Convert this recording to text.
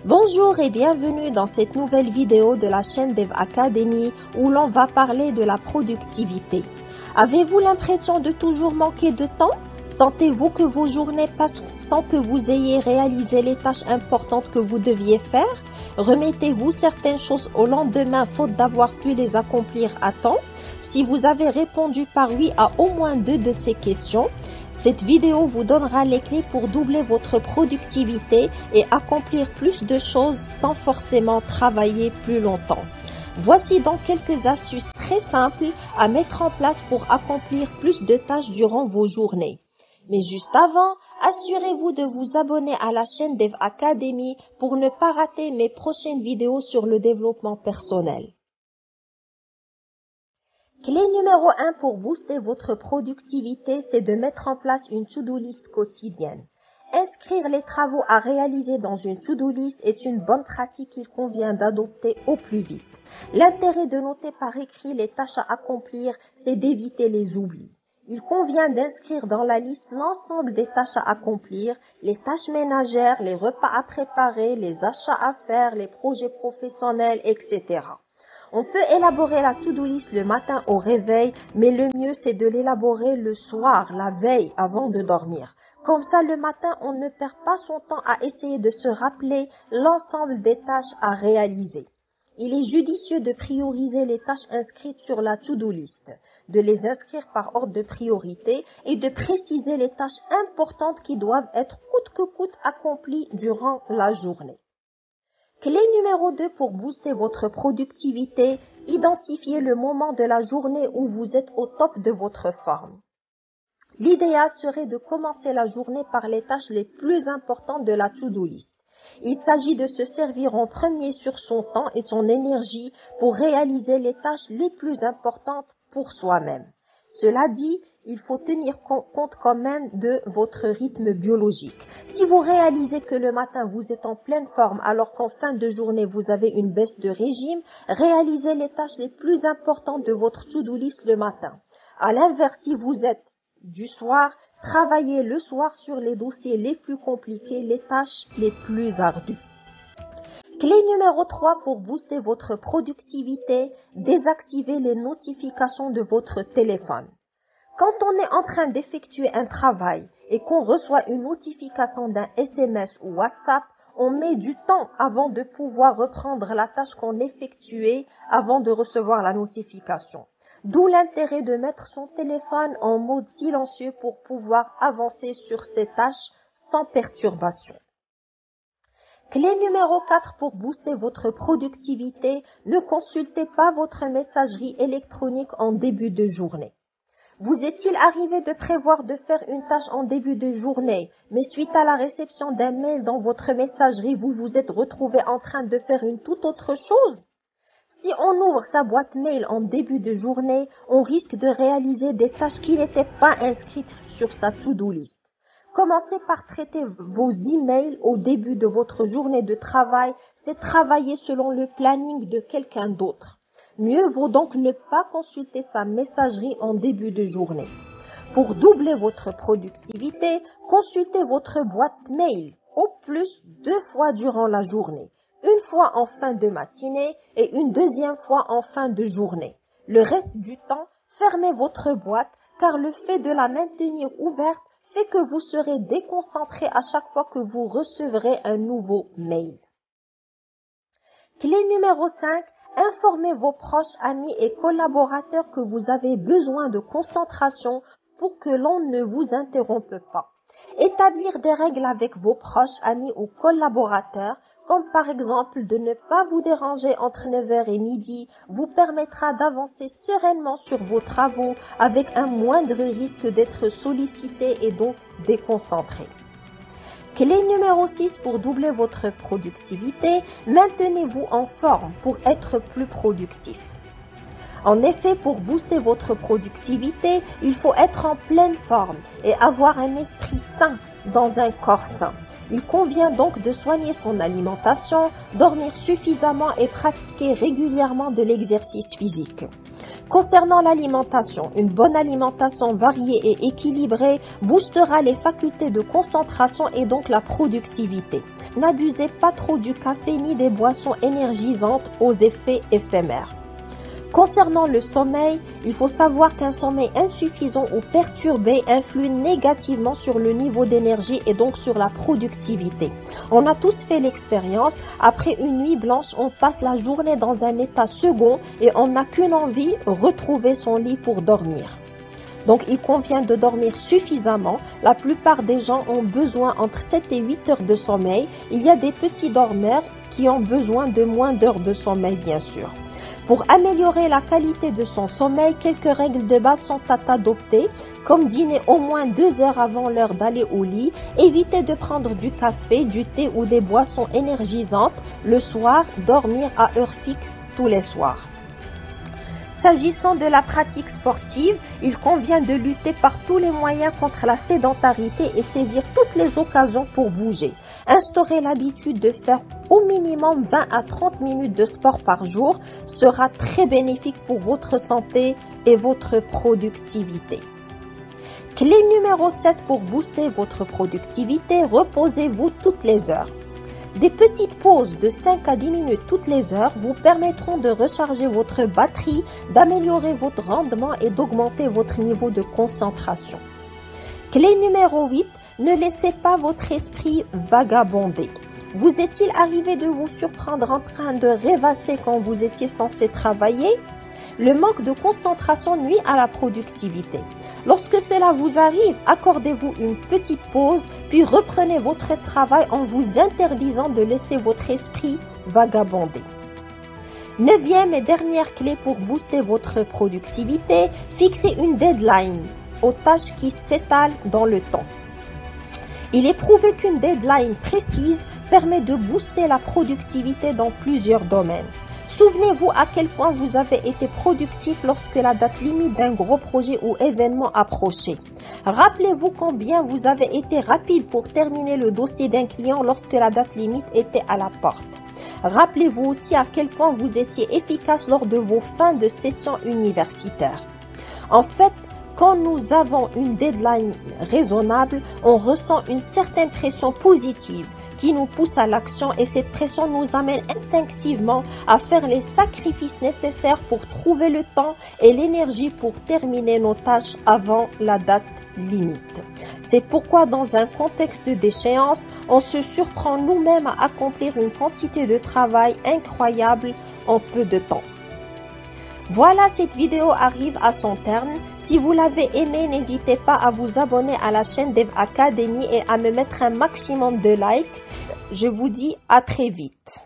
Bonjour et bienvenue dans cette nouvelle vidéo de la chaîne Dev Academy où l'on va parler de la productivité. Avez-vous l'impression de toujours manquer de temps? Sentez-vous que vos journées passent sans que vous ayez réalisé les tâches importantes que vous deviez faire? Remettez-vous certaines choses au lendemain faute d'avoir pu les accomplir à temps? Si vous avez répondu par oui à au moins 2 de ces questions, cette vidéo vous donnera les clés pour doubler votre productivité et accomplir plus de choses sans forcément travailler plus longtemps. Voici donc quelques astuces très simples à mettre en place pour accomplir plus de tâches durant vos journées. Mais juste avant, assurez-vous de vous abonner à la chaîne Dev Academy pour ne pas rater mes prochaines vidéos sur le développement personnel. Clé numéro 1 pour booster votre productivité, c'est de mettre en place une to-do list quotidienne. Inscrire les travaux à réaliser dans une to-do list est une bonne pratique qu'il convient d'adopter au plus vite. L'intérêt de noter par écrit les tâches à accomplir, c'est d'éviter les oublis. Il convient d'inscrire dans la liste l'ensemble des tâches à accomplir, les tâches ménagères, les repas à préparer, les achats à faire, les projets professionnels, etc. On peut élaborer la to-do list le matin au réveil, mais le mieux c'est de l'élaborer le soir, la veille, avant de dormir. Comme ça, le matin, on ne perd pas son temps à essayer de se rappeler l'ensemble des tâches à réaliser. Il est judicieux de prioriser les tâches inscrites sur la to-do list, de les inscrire par ordre de priorité et de préciser les tâches importantes qui doivent être coûte que coûte accomplies durant la journée. Clé numéro 2 pour booster votre productivité, identifiez le moment de la journée où vous êtes au top de votre forme. L'idéal serait de commencer la journée par les tâches les plus importantes de la to-do list. Il s'agit de se servir en premier sur son temps et son énergie pour réaliser les tâches les plus importantes pour soi-même. Cela dit, il faut tenir compte quand même de votre rythme biologique. Si vous réalisez que le matin vous êtes en pleine forme alors qu'en fin de journée vous avez une baisse de régime, réalisez les tâches les plus importantes de votre to-do list le matin. À l'inverse, si vous êtes du soir, travaillez le soir sur les dossiers les plus compliqués, les tâches les plus ardues. Clé numéro 3 pour booster votre productivité, désactivez les notifications de votre téléphone. Quand on est en train d'effectuer un travail et qu'on reçoit une notification d'un SMS ou WhatsApp, on met du temps avant de pouvoir reprendre la tâche qu'on effectuait avant de recevoir la notification. D'où l'intérêt de mettre son téléphone en mode silencieux pour pouvoir avancer sur ses tâches sans perturbation. Clé numéro 4 pour booster votre productivité, ne consultez pas votre messagerie électronique en début de journée. Vous est-il arrivé de prévoir de faire une tâche en début de journée, mais suite à la réception d'un mail dans votre messagerie, vous vous êtes retrouvé en train de faire une toute autre chose? Si on ouvre sa boîte mail en début de journée, on risque de réaliser des tâches qui n'étaient pas inscrites sur sa to-do list. Commencez par traiter vos emails au début de votre journée de travail, c'est travailler selon le planning de quelqu'un d'autre. Mieux vaut donc ne pas consulter sa messagerie en début de journée. Pour doubler votre productivité, consultez votre boîte mail au plus 2 fois durant la journée. Une fois en fin de matinée et une deuxième fois en fin de journée. Le reste du temps, fermez votre boîte car le fait de la maintenir ouverte fait que vous serez déconcentré à chaque fois que vous recevrez un nouveau mail. Clé numéro 5, informez vos proches, amis et collaborateurs que vous avez besoin de concentration pour que l'on ne vous interrompe pas. Établir des règles avec vos proches, amis ou collaborateurs, comme par exemple de ne pas vous déranger entre 9h et midi, vous permettra d'avancer sereinement sur vos travaux avec un moindre risque d'être sollicité et donc déconcentré. Clé numéro 6 pour doubler votre productivité, maintenez-vous en forme pour être plus productif. En effet, pour booster votre productivité, il faut être en pleine forme et avoir un esprit sain dans un corps sain. Il convient donc de soigner son alimentation, dormir suffisamment et pratiquer régulièrement de l'exercice physique. Concernant l'alimentation, une bonne alimentation variée et équilibrée boostera les facultés de concentration et donc la productivité. N'abusez pas trop du café ni des boissons énergisantes aux effets éphémères. Concernant le sommeil, il faut savoir qu'un sommeil insuffisant ou perturbé influe négativement sur le niveau d'énergie et donc sur la productivité. On a tous fait l'expérience, après une nuit blanche, on passe la journée dans un état second et on n'a qu'une envie, retrouver son lit pour dormir. Donc il convient de dormir suffisamment. La plupart des gens ont besoin entre 7 et 8 heures de sommeil. Il y a des petits dormeurs qui ont besoin de moins d'heures de sommeil, bien sûr. Pour améliorer la qualité de son sommeil, quelques règles de base sont à adopter, comme dîner au moins 2 heures avant l'heure d'aller au lit, éviter de prendre du café, du thé ou des boissons énergisantes le soir, dormir à heure fixe tous les soirs. S'agissant de la pratique sportive, il convient de lutter par tous les moyens contre la sédentarité et saisir toutes les occasions pour bouger. Instaurer l'habitude de faire au minimum 20 à 30 minutes de sport par jour sera très bénéfique pour votre santé et votre productivité. Clé numéro 7 pour booster votre productivité, reposez-vous toutes les heures. Des petites pauses de 5 à 10 minutes toutes les heures vous permettront de recharger votre batterie, d'améliorer votre rendement et d'augmenter votre niveau de concentration. Clé numéro 8, ne laissez pas votre esprit vagabonder. Vous est-il arrivé de vous surprendre en train de rêvasser quand vous étiez censé travailler? Le manque de concentration nuit à la productivité. Lorsque cela vous arrive, accordez-vous une petite pause, puis reprenez votre travail en vous interdisant de laisser votre esprit vagabonder. 9e et dernière clé pour booster votre productivité, fixez une deadline aux tâches qui s'étalent dans le temps. Il est prouvé qu'une deadline précise permet de booster la productivité dans plusieurs domaines. Souvenez-vous à quel point vous avez été productif lorsque la date limite d'un gros projet ou événement approchait. Rappelez-vous combien vous avez été rapide pour terminer le dossier d'un client lorsque la date limite était à la porte. Rappelez-vous aussi à quel point vous étiez efficace lors de vos fins de session universitaire. En fait, quand nous avons une deadline raisonnable, on ressent une certaine pression positive qui nous pousse à l'action et cette pression nous amène instinctivement à faire les sacrifices nécessaires pour trouver le temps et l'énergie pour terminer nos tâches avant la date limite. C'est pourquoi dans un contexte d'échéance, on se surprend nous-mêmes à accomplir une quantité de travail incroyable en peu de temps. Voilà, cette vidéo arrive à son terme. Si vous l'avez aimé, n'hésitez pas à vous abonner à la chaîne Dev Academy et à me mettre un maximum de likes. Je vous dis à très vite.